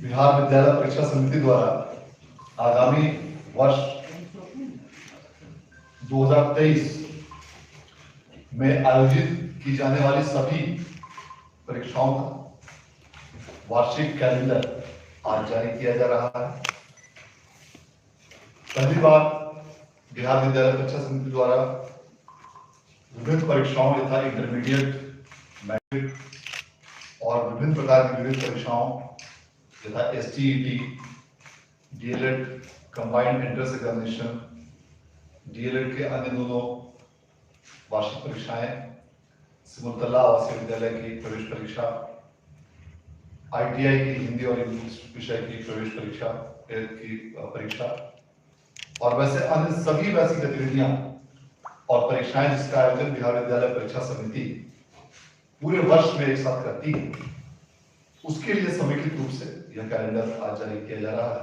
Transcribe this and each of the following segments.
बिहार विद्यालय परीक्षा समिति द्वारा आगामी वर्ष 2023 में आयोजित की जाने वाली सभी परीक्षाओं का वार्षिक कैलेंडर आज जारी किया जा रहा है। पहली बार बिहार विद्यालय परीक्षा समिति द्वारा विभिन्न परीक्षाओं यथा इंटरमीडिएट, मैट्रिक और विभिन्न प्रकार की विभिन्न परीक्षाओं यथा STET, DLED, combined entrance examination, DLED के अन्य दोनों वार्षिक परीक्षाएं, सिमुलतला आवासीय विद्यालय की प्रवेश परीक्षा, ITI की हिंदी और इंग्लिश विषय की प्रवेश परीक्षा और वैसे अन्य सभी वैसी गतिविधियां और परीक्षाएं जिसका आयोजन बिहार विद्यालय परीक्षा समिति पूरे वर्ष में एक साथ करती है, उसके लिए समेकित रूप से यह कैलेंडर आज जारी किया जा रहा है।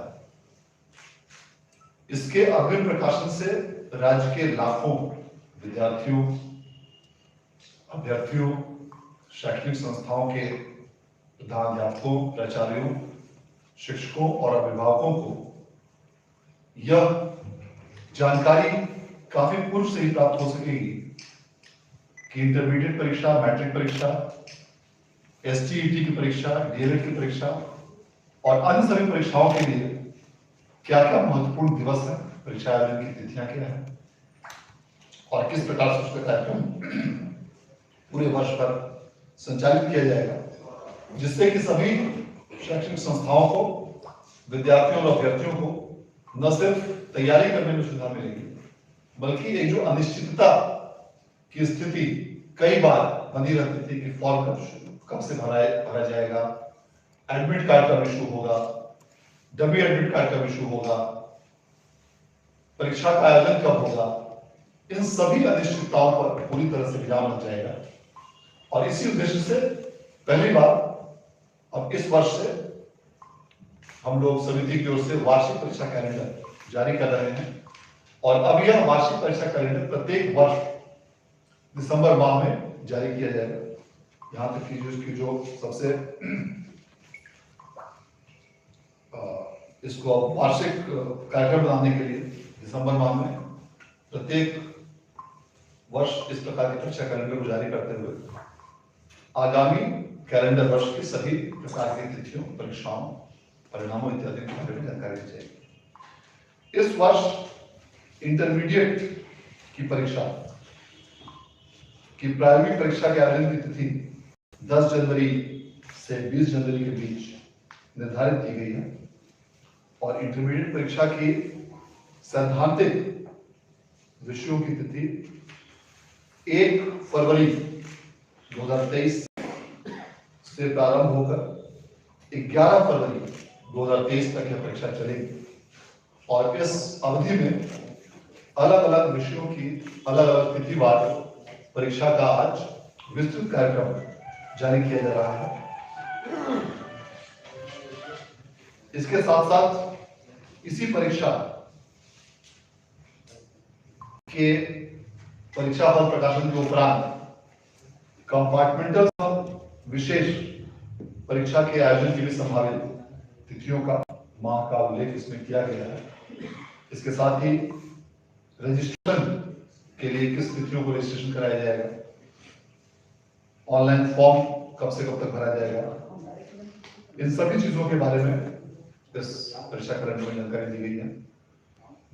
इसके अग्रिम प्रकाशन से राज्य के लाखों विद्यार्थियों, अभ्यर्थियों, शैक्षणिक संस्थाओं के प्रधानाध्यापकों, प्राचार्यों, शिक्षकों और अभिभावकों को यह जानकारी काफी पूर्व से ही प्राप्त हो सकेगी कि इंटरमीडिएट परीक्षा, मैट्रिक परीक्षा, STET की परीक्षा, DLED की परीक्षा और अन्य सभी परीक्षाओं के लिए क्या क्या महत्वपूर्ण दिवस है, परीक्षा आयोजन की तिथियां क्या है और किस प्रकार से उसका कार्यक्रम पूरे वर्ष भर संचालित किया जाएगा, जिससे कि सभी शैक्षणिक संस्थाओं को, विद्यार्थियों और अभ्यर्थियों को न सिर्फ तैयारी करने में सुविधा मिलेगी, बल्कि एक जो अनिश्चितता की स्थिति कई बार बनी रहती थी कि फॉर्म कब से भरा जाएगा, एडमिट कार्ड कब इशू होगा, डमी एडमिट कार्ड कब इशू होगा, परीक्षा का आयोजन कब होगा, इन सभी अनिश्चितताओं पर पूरी तरह से विराम लग जाएगा। और इसी उद्देश्य से पहली बार अब इस वर्ष से हम लोग समिति की ओर से वार्षिक परीक्षा कैलेंडर जारी कर रहे हैं और अब यह वार्षिक परीक्षा कैलेंडर प्रत्येक वर्ष दिसंबर माह में जारी किया जाएगा। यहाँ तक कि इसकी जो सबसे इसको वार्षिक कार्यक्रम बनाने के लिए दिसंबर माह में प्रत्येक वर्ष इस प्रकार की परीक्षा कैलेंडर को जारी करते हुए आगामी कैलेंडर वर्ष की सभी प्रकार की तिथियों, परीक्षाओं, परिणामों इत्यादि के बारे में जानकारी दी जाएगी। इस वर्ष इंटरमीडिएट की परीक्षा की प्रारंभिक परीक्षा के आयोजन की तिथि 10 जनवरी से 20 जनवरी के बीच निर्धारित की गई है और इंटरमीडिएट परीक्षा की सैद्धांतिक विषयों की तिथि 1 फरवरी 2023 से प्रारंभ होकर 11 फरवरी 2023 तक यह परीक्षा चलेगी और इस अवधि में अलग अलग विषयों की अलग अलग तिथिवार परीक्षा का आज विस्तृत कार्यक्रम जारी किया जा रहा है। इसके साथ साथ इसी परीक्षा के परीक्षा फल प्रकाशन के उपरांत कंपार्टमेंटल विशेष परीक्षा के आयोजन के लिए संभावित तिथियों का, माह का उल्लेख इसमें किया गया है। इसके साथ ही रजिस्ट्रेशन के लिए किस तिथियों को रजिस्ट्रेशन कराया जाएगा, ऑनलाइन फॉर्म कब से कब तक भरा जाएगा, इन सभी चीजों के बारे में इस परीक्षा कैलेंडर में जानकारी दी गई है।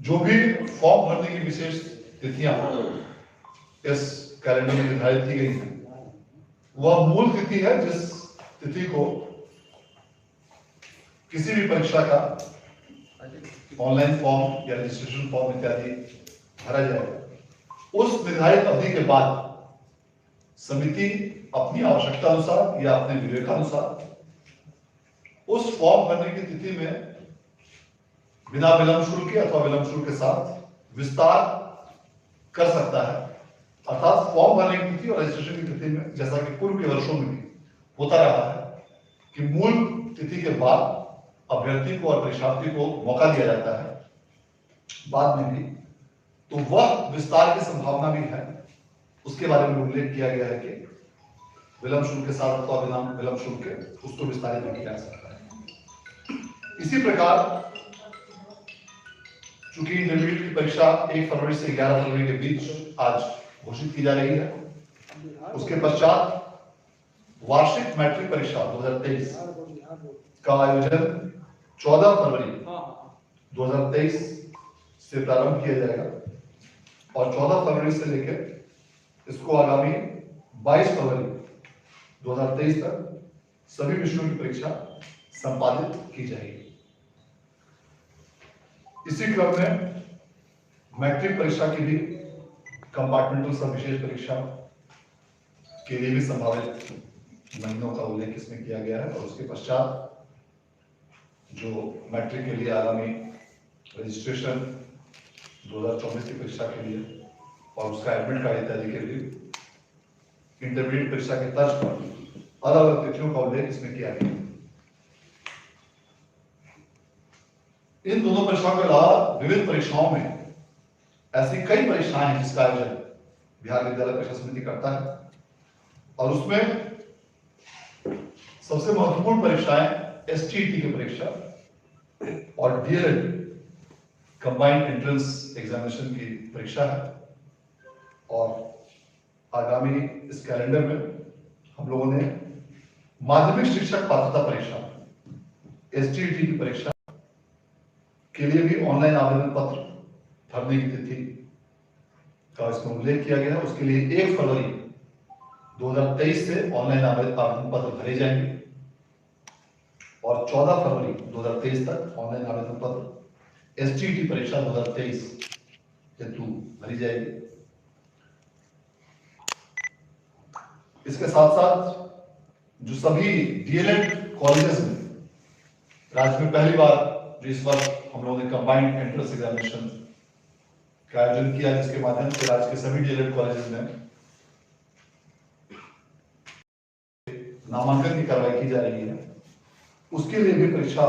जो भी फॉर्म भरने की विशेष तिथियां इस कैलेंडर में निर्धारित की गई हैं, वह मूल तिथि है जिस तिथि को किसी भी परीक्षा का ऑनलाइन फॉर्म या रजिस्ट्रेशन फॉर्म इत्यादि भरा जाएगा। उस निर्धारित अवधि के बाद समिति अपनी आवश्यकता अनुसार या अपने विवेकानुसार उस फॉर्म भरने की तिथि में बिना विलंब शुल्क के अथवा विलंब शुल्क के साथ विस्तार कर सकता है। अर्थात फॉर्म भरने की तिथि और रजिस्ट्रेशन की तिथि में, जैसा कि पूर्व के वर्षों में भी होता रहा है कि मूल तिथि के बाद अभ्यर्थी को और परीक्षार्थी को मौका दिया जाता है बाद में भी, तो वह विस्तार की संभावना भी है। उसके बारे में उल्लेख किया गया है कि विलंब शुल्क के साथ अथवा बिना विलंब शुल्क के उसको विस्तारित भी किया जा सकता है। इसी प्रकार चूंकि इंटरमीडिएट की परीक्षा 1 फरवरी से 11 फरवरी के बीच आज घोषित की जा रही है, उसके पश्चात वार्षिक मैट्रिक परीक्षा 2023 का आयोजन 14 फरवरी 2023 से प्रारंभ किया जाएगा और 14 फरवरी से लेकर इसको आगामी 22 फरवरी 2023 तक सभी विषयों की परीक्षा संपादित की जाएगी। इसी क्रम में मैट्रिक परीक्षा की भी कंपार्टमेंटल सब विशेष परीक्षा के लिए भी संभावित महीनों का उल्लेख इसमें किया गया है और उसके पश्चात जो मैट्रिक के लिए आगामी रजिस्ट्रेशन 2024 की परीक्षा के लिए और उसका एडमिट कार्ड इत्यादि के लिए इंटरमीडिएट परीक्षा के तर्ज पर अलग अलग तिथियों का उल्लेख इसमें किया गया। इन दोनों परीक्षाओं के अलावा विविध परीक्षाओं में ऐसी कई परीक्षाएं हैं जिसका आयोजन बिहार विद्यालय परीक्षा समिति करता है और उसमें सबसे महत्वपूर्ण परीक्षाएं एसटीईटी की परीक्षा और डीएलएड कंबाइंड एंट्रेंस एग्जामिनेशन की परीक्षा है। और आगामी इस कैलेंडर में हम लोगों ने माध्यमिक शिक्षक पात्रता परीक्षा एसटीईटी की परीक्षा के लिए भी ऑनलाइन आवेदन पत्र भरने की तिथि का इसमें उल्लेख किया गया है। उसके लिए 1 फरवरी 2023 से ऑनलाइन आवेदन पत्र भरे जाएंगे और 14 फरवरी 2023 तक ऑनलाइन आवेदन पत्र एसटीईटी परीक्षा 2023 हेतु भरी जाएगी। इसके साथ साथ जो सभी डीएलएड कॉलेजेस में राज्य में पहली बार जो इस वर्ष हम लोगों ने कंबाइंड एंट्रेंस एग्जामिनेशन का आयोजन किया, जिसके माध्यम से राज्य के सभी डीएलएड कॉलेजेस में नामांकन की कार्रवाई की जा रही है, उसके लिए भी परीक्षा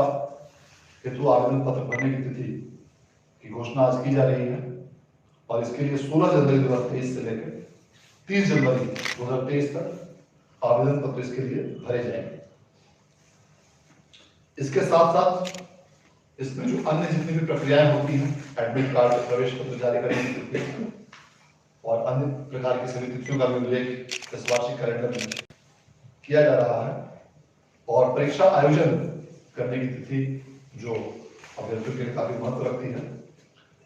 हेतु आवेदन पत्र भरने की तिथि की घोषणा आज की जा रही है और इसके लिए 16 जनवरी 2023 से लेकर 30 जनवरी 2023 तक आवेदन पत्र इसके लिए भरे जाएंगे। इसके साथ साथ इसमें जो अन्य जितनी भी प्रक्रियाएं होती हैं, एडमिट कार्ड, प्रवेश पत्र जारी करने की तिथि और अन्य प्रकार की सभी तिथियों का भी उल्लेख इस वार्षिक कैलेंडर में किया जा रहा है और परीक्षा आयोजन करने की तिथि जो अभ्यर्थियों के लिए काफी महत्व रखती है,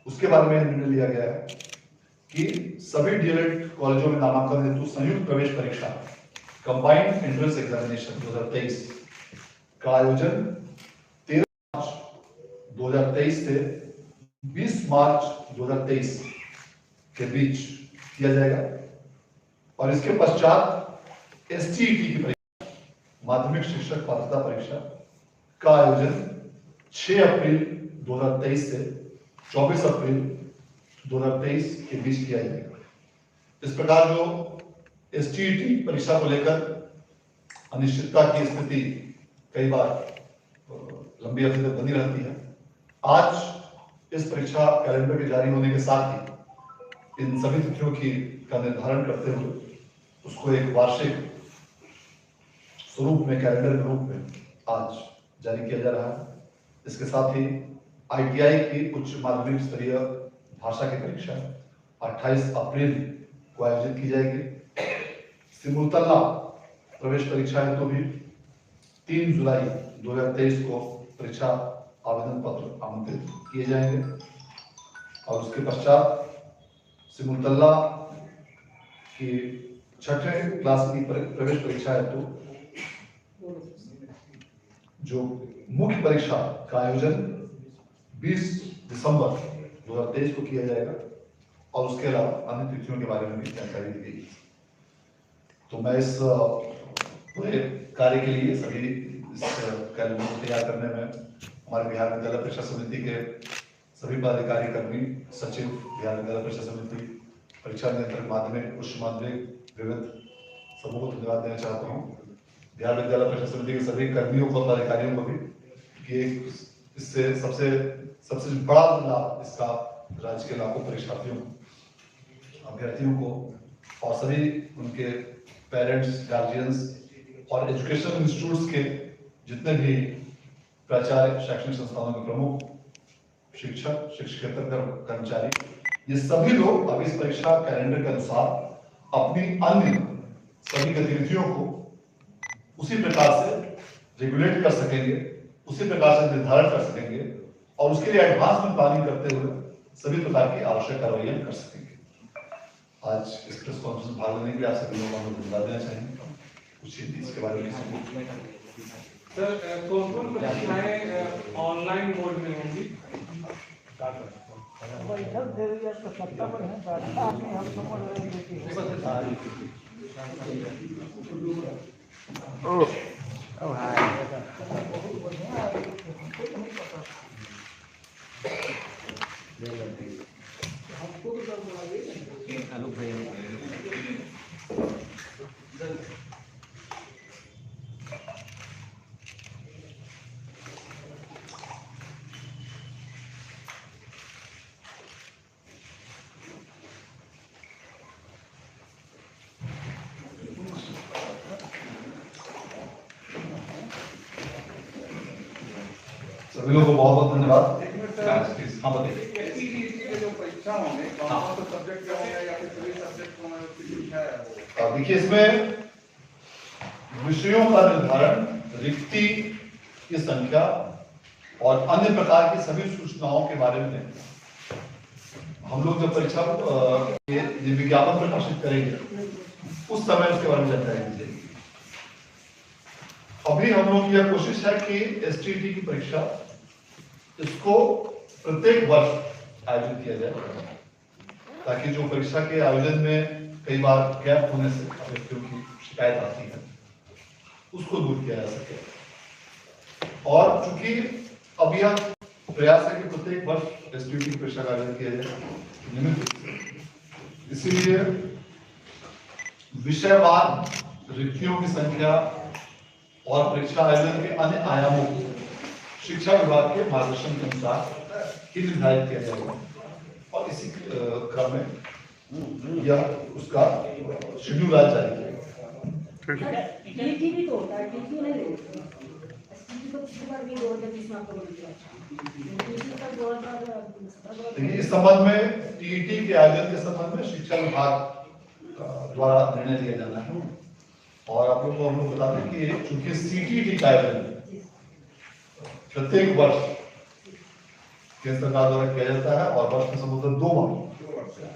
उसके बारे में निर्णय लिया गया है कि सभी डीएलएड कॉलेजों में नामांकन हेतु संयुक्त प्रवेश परीक्षा कंबाइंड एंट्रेंस एग्जामिनेशन 2023 का आयोजन 13 मार्च 2023 से 20 मार्च 2023 के बीच किया जाएगा और इसके पश्चात एसटीईटी की परीक्षा माध्यमिक शिक्षक पात्रता परीक्षा का आयोजन 6 अप्रैल 2023 से 24 अप्रैल 2023 के बीच किया जाएगा। इस प्रकार जो एसटीईटी परीक्षा को लेकर अनिश्चितता की स्थिति कई बार लंबी अवधि तक बनी रहती है, आज इस परीक्षा कैलेंडर के जारी होने के साथ ही इन सभी तिथियों का निर्धारण करते हुए उसको एक वार्षिक स्वरूप में, कैलेंडर के रूप में आज जारी किया जा रहा है। इसके साथ ही आईटीआई की उच्च माध्यमिक स्तरीय भाषा की परीक्षा 28 अप्रैल को आयोजित की जाएगी। सिमुलतला प्रवेश परीक्षा हेतु भी 3 जुलाई 2023 को परीक्षा आवेदन पत्र आमंत्रित किए जाएंगे और उसके पश्चात सिमुलतला की 6वीं क्लास की प्रवेश परीक्षा हेतु जो मुख्य परीक्षा का आयोजन 20 दिसंबर 2023 को किया जाएगा और उसके अलावा अन्य तिथियों के बारे में भी जानकारी दी गई। तो मैं इस पूरे कार्य के लिए सभी इस कैलेंडर को तैयार करने में हमारे बिहार विद्यालय परीक्षा समिति के सभी पदाधिकारी, कर्मी, सचिव, बिहार विद्यालय परीक्षा समिति, परीक्षा नियंत्रक माध्यमिक, उच्च माध्यमिक, विविध समूह को धन्यवाद देना चाहता हूँ। बिहार विद्यालय परीक्षा समिति के सभी कर्मियों को, पदाधिकारियों को भी कि इससे सबसे बड़ा लाभ इसका राज्य के लाखों परीक्षार्थियों, अभ्यर्थियों को और सभी उनके पेरेंट्स, गार्जियंस और एजुकेशनल इंस्टीट्यूट्स के जितने भी प्राचार्य, शैक्षणिक संस्थानों के प्रमुख, शिक्षक, शिक्षकेतर कर्मचारी, ये सभी लोग अब इस परीक्षा कैलेंडर के अनुसार अपनी अन्य सभी गतिविधियों को उसी प्रकार से रेगुलेट कर सकेंगे, उसी प्रकार से निर्धारण कर सकेंगे और उसके लिए एडवांस में प्लानिंग करते हुए सभी प्रकार की आवश्यक कार्रवाइयां कर सकेंगे। आज इस प्रेस कॉन्फ्रेंस में भाग लेने के लिए आप सभी लोगों को धन्यवाद देना चाहेंगे। कुछ इसके बारे में सर, कौन-कौन परीक्षाएं ऑनलाइन मोड में होंगी? सभी लोगों को बहुत बहुत धन्यवाद। हाँ बताइए, जो परीक्षा होंगे कौन-कौन से सब्जेक्ट होंगे या फिर सभी सब्जेक्ट होंगे, कुछ है? देखिए, इसमें विषयों का निर्धारण, रिक्ति की संख्या और अन्य प्रकार की सभी सूचनाओं के बारे में हम लोग जब परीक्षा ये विज्ञापन प्रकाशित करेंगे उस समय उसके बारे में जानकारी दी जाएगी। अभी हम लोग यह कोशिश है कि एसटीईटी की परीक्षा इसको प्रत्येक वर्ष आयोजित किया जाए, ताकि जो परीक्षा के आयोजन में कई बार गैप होने से अभ्यर्थियों की शिकायत आती है उसको दूर किया जा सके। और चूंकि अब यह प्रयास है कि प्रत्येक वर्ष एसटीईटी की परीक्षा का आयोजन किया जाए नियमित रूप से, इसीलिए विषयवार रिक्तियों की संख्या और परीक्षा आयोजन के अन्य आयामों को शिक्षा विभाग के मार्गदर्शन के अनुसार ही निर्धारित किया जाएगा और इसी क्रम में यह उसका शेड्यूल आज जारी किया। भी तो होता है, टीटी नहीं होता है। तो पिछली बार भी 2020 में आपको बोला था। देखिए, इस संबंध में टीईटी के आयोजन के संबंध में शिक्षा विभाग द्वारा निर्णय लिया जाना है और आप लोगों को हम लोग बता दें कि चूंकि सीटीईटी का आयोजन प्रत्येक वर्ष केंद्र सरकार द्वारा किया जाता है और वर्ष में संभवतः 2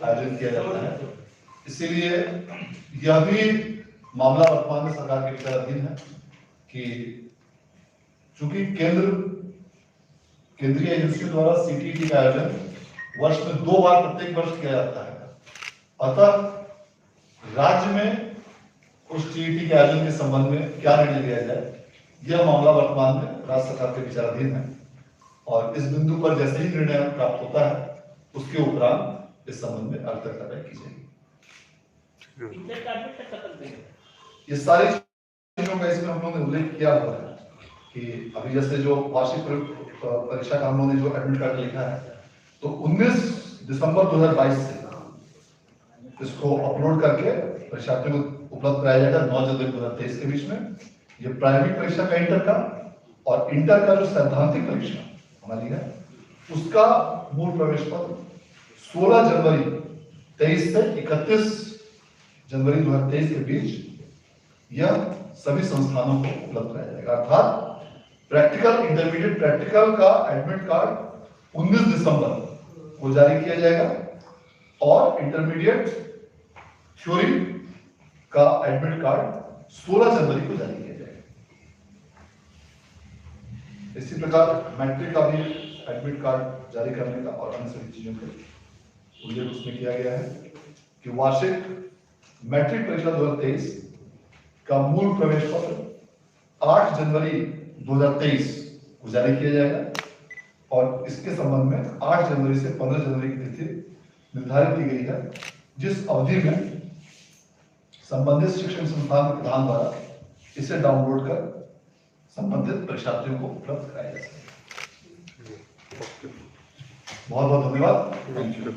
बार आयोजन किया जाता है, इसीलिए यह भी मामला वर्तमान में सरकार के विचाराधीन है कि चूंकि केंद्रीय एजेंसियों द्वारा सीटीईटी का आयोजन वर्ष में 2 बार प्रत्येक वर्ष किया जाता है, अतः राज्य में उस टीईटी के आयोजन के संबंध में क्या निर्णय लिया जाए यह मामला वर्तमान में राज्य सरकार के विचाराधीन है और इस बिंदु पर जैसे ही निर्णय प्राप्त होता है उसके उपरांत इस संबंध में अगली कार्रवाई की जाएगी। ये सारी चीजों का इसमें हम लोगों ने उल्लेख किया हुआ है कि अभी जैसे जो वार्षिक परीक्षा का हम लोगों ने जो एडमिट कार्ड लिखा है तो 19 दिसंबर 2022 से इसको अपलोड करके परीक्षार्थियों को उपलब्ध कराया जाएगा 9 जनवरी 2023 के बीच में। ये प्राइमरी परीक्षा का इंटर का और इंटर का जो सैद्धांतिक परीक्षा हमारी है उसका मूल प्रवेश पत्र 16 जनवरी 23 से 31 जनवरी 2023 के बीच यह सभी संस्थानों को उपलब्ध कराया जाएगा। अर्थात प्रैक्टिकल, इंटरमीडिएट प्रैक्टिकल का एडमिट कार्ड 19 दिसंबर को जारी किया जाएगा और इंटरमीडिएट थ्योरी का एडमिट कार्ड 16 जनवरी को जारी किया जाएगा। इसी प्रकार मैट्रिक का भी एडमिट कार्ड जारी करने का और अन्य सभी चीजों का उल्लेख उसमें किया गया है कि वार्षिक मैट्रिक परीक्षा 2023 का मूल प्रवेश पत्र 8 जनवरी 2023 को जारी किया जाएगा और इसके संबंध में 8 जनवरी से 15 जनवरी की तिथि निर्धारित की गई है, जिस अवधि में संबंधित शिक्षण संस्थान के प्रधान द्वारा इसे डाउनलोड कर संबंधित परीक्षार्थियों को उपलब्ध कराया जा सके। बहुत बहुत धन्यवाद। Thank you.